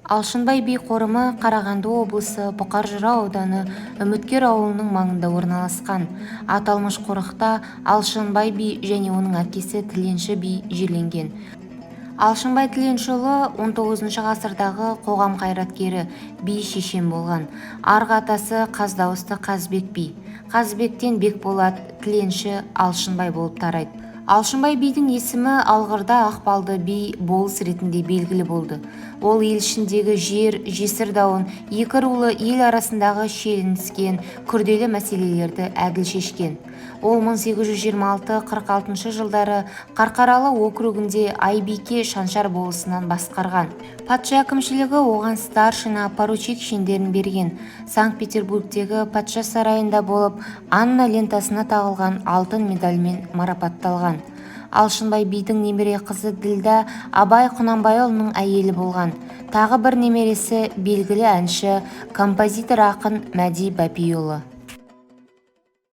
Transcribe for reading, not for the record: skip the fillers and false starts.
Алшынбай би қорымы Қарағанды облысы Бұқар-Жырау ауданы Үміткер ауылының маңында орналасқан. Аталмыш қорықта Алшынбай би және оның әкесі Тіленші би жерленген. Алшынбай Тіленшіұлы 19 ғасырдағы қоғам қайраткері, би шешен болған. Арғы атасы Қаздауысты Қазбек би. Қазбектен Бекболат, Тіленші Алшынбай болып тарайды. Алшынбай бидің есімі алғырда Ақпалды би болыс ретінде белгілі болды. Ол ел ішіндегі жесір дауын, екі рулы ел арасындағы шиеленіскен күрделі мәселелерді әділ шешкен. Ол 1826-46 жылдары Қарқаралы округінде Айбике Шаншар болысынан басқарған. Патша әкімшілігі оған старшина, поручик шендерін берген. Санкт-Петербургтегі патша сарайында болып, Анна лентасына тағылған алтын медальмен марапатталған. Алшынбай бидің немере қызы Ділда Абай Құнанбайұлының әйелі болған. Тағы бір немересі белгілі әнші, композитор ақын Мәди Бәпиұлы.